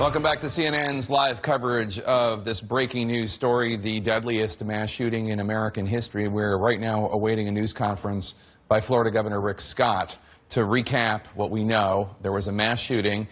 Welcome back to CNN's live coverage of this breaking news story, the deadliest mass shooting in American history. We're right now awaiting a news conference by Florida Governor Rick Scott to recap what we know. There was a mass shooting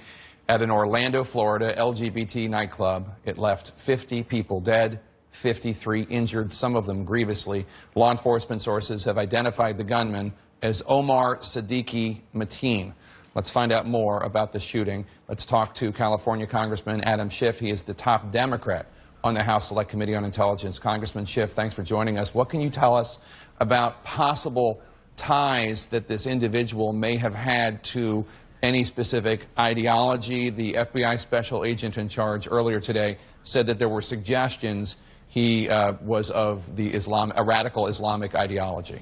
at an Orlando, Florida LGBT nightclub. It left 50 people dead, 53 injured, some of them grievously. Law enforcement sources have identified the gunman as Omar Siddiqui Mateen. Let's find out more about the shooting. Let's talk to California Congressman Adam Schiff. He is the top Democrat on the House Select Committee on Intelligence. Congressman Schiff, thanks for joining us. What can you tell us about possible ties that this individual may have had to any specific ideology? The FBI special agent in charge earlier today said that there were suggestions he was of the a radical Islamic ideology.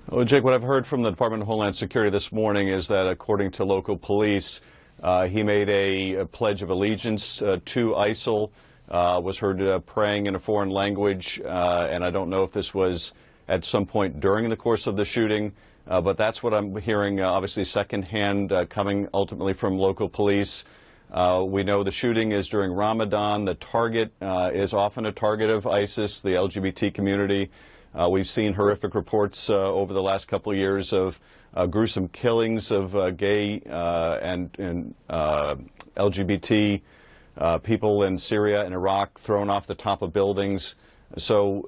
Well, Jake, what I've heard from the Department of Homeland Security this morning is that, according to local police, he made a pledge of allegiance to ISIL, was heard praying in a foreign language, and I don't know if this was at some point during the course of the shooting, but that's what I'm hearing, obviously secondhand, coming ultimately from local police. We know the shooting is during Ramadan. The target is often a target of ISIS, the LGBT community. We've seen horrific reports over the last couple of years of gruesome killings of gay and LGBT people in Syria and Iraq thrown off the top of buildings. So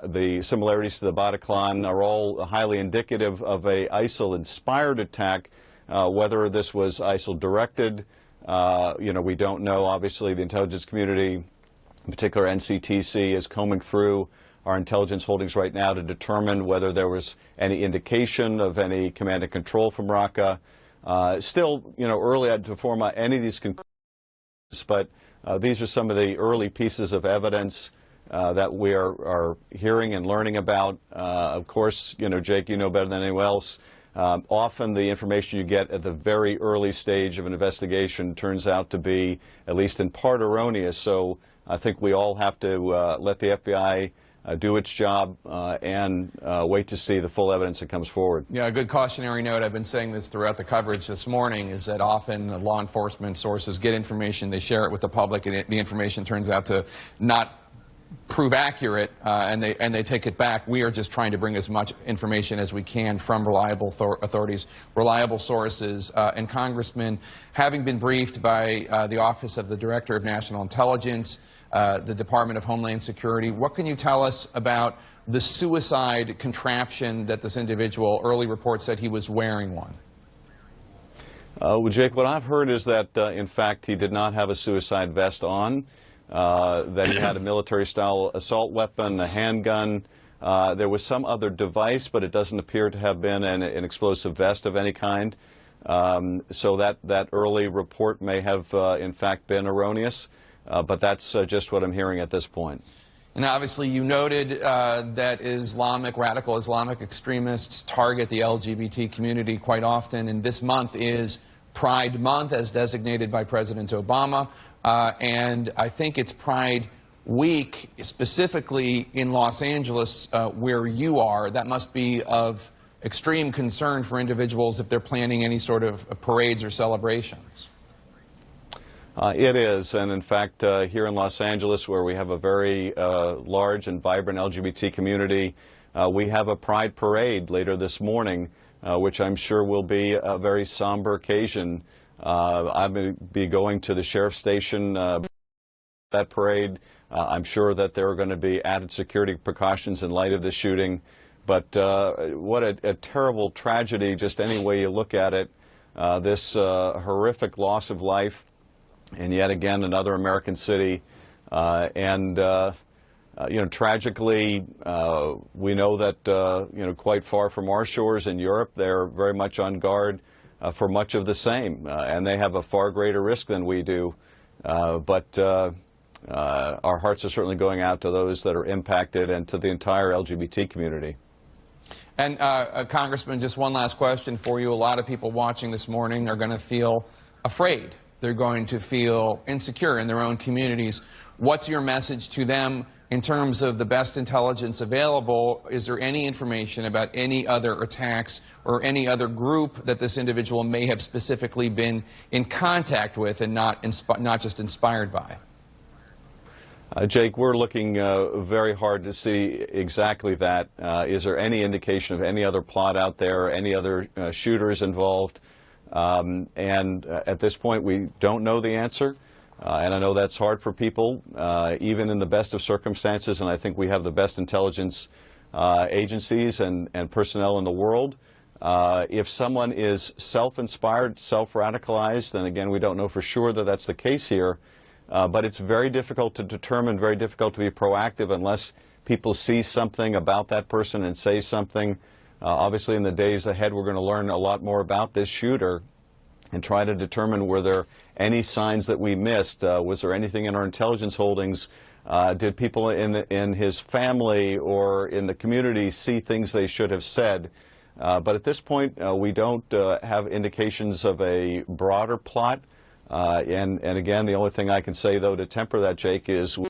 the similarities to the Bataclan are all highly indicative of a ISIL-inspired attack. Whether this was ISIL-directed, we don't know. Obviously, the intelligence community, in particular NCTC, is combing through our intelligence holdings right now to determine whether there was any indication of any command and control from Raqqa. Still, early to form any of these conclusions, but these are some of the early pieces of evidence that we are hearing and learning about. Of course, Jake, you know better than anyone else, often the information you get at the very early stage of an investigation turns out to be, at least in part, erroneous. So I think we all have to let the FBI do its job and wait to see the full evidence that comes forward. Yeah, a good cautionary note, I've been saying this throughout the coverage this morning, is that often law enforcement sources get information, they share it with the public, and the information turns out to not prove accurate, and they take it back. We are just trying to bring as much information as we can from reliable authorities, reliable sources. And Congressman, having been briefed by the Office of the Director of National Intelligence, the Department of Homeland Security, what can you tell us about the suicide contraption that this individual, early reports said he was wearing one? Well, Jake, what I've heard is that, in fact, he did not have a suicide vest on, that he had a military-style assault weapon, a handgun. There was some other device, but it doesn't appear to have been an explosive vest of any kind. So that early report may have, in fact, been erroneous. But that's just what I'm hearing at this point. And obviously you noted that radical Islamic extremists target the LGBT community quite often, and this month is Pride Month as designated by President Obama, and I think it's Pride Week specifically in Los Angeles where you are. That must be of extreme concern for individuals if they're planning any sort of parades or celebrations. It is, and in fact, here in Los Angeles, where we have a very large and vibrant LGBT community, we have a Pride Parade later this morning, which I'm sure will be a very somber occasion. I'm going to be going to the sheriff's station that parade. I'm sure that there are going to be added security precautions in light of the shooting. But what a terrible tragedy, just any way you look at it, this horrific loss of life. And yet again, another American city, tragically, we know that quite far from our shores in Europe, they're very much on guard for much of the same, and they have a far greater risk than we do. But our hearts are certainly going out to those that are impacted and to the entire LGBT community. And Congressman, just one last question for you. A lot of people watching this morning are going to feel afraid. They're going to feel insecure in their own communities. What's your message to them in terms of the best intelligence available? Is there any information about any other attacks or any other group that this individual may have specifically been in contact with and not just inspired by? Jake, we're looking very hard to see exactly that. Is there any indication of any other plot out there, any other shooters involved? And at this point, we don't know the answer. And I know that's hard for people, even in the best of circumstances, and I think we have the best intelligence agencies and personnel in the world. If someone is self-inspired, self-radicalized, then again, we don't know for sure that that's the case here. But it's very difficult to determine, very difficult to be proactive unless people see something about that person and say something. Obviously, in the days ahead, we're going to learn a lot more about this shooter and try to determine were there any signs that we missed. Was there anything in our intelligence holdings? Did people in his family or in the community see things they should have said? But at this point, we don't have indications of a broader plot. And again, the only thing I can say, though, to temper that, Jake, is we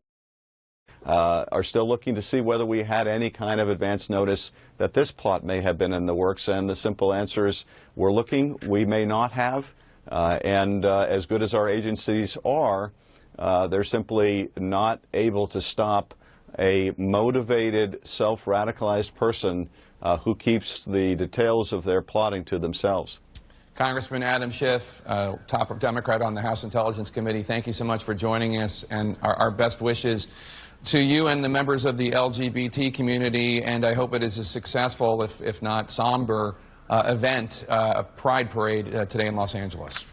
are still looking to see whether we had any kind of advance notice that this plot may have been in the works. And the simple answer is we're looking. We may not have. And as good as our agencies are, they're simply not able to stop a motivated, self-radicalized person who keeps the details of their plotting to themselves. Congressman Adam Schiff, top Democrat on the House Intelligence Committee, thank you so much for joining us, and our best wishes to you and the members of the LGBT community, and I hope it is a successful, if not somber, event, Pride Parade today in Los Angeles.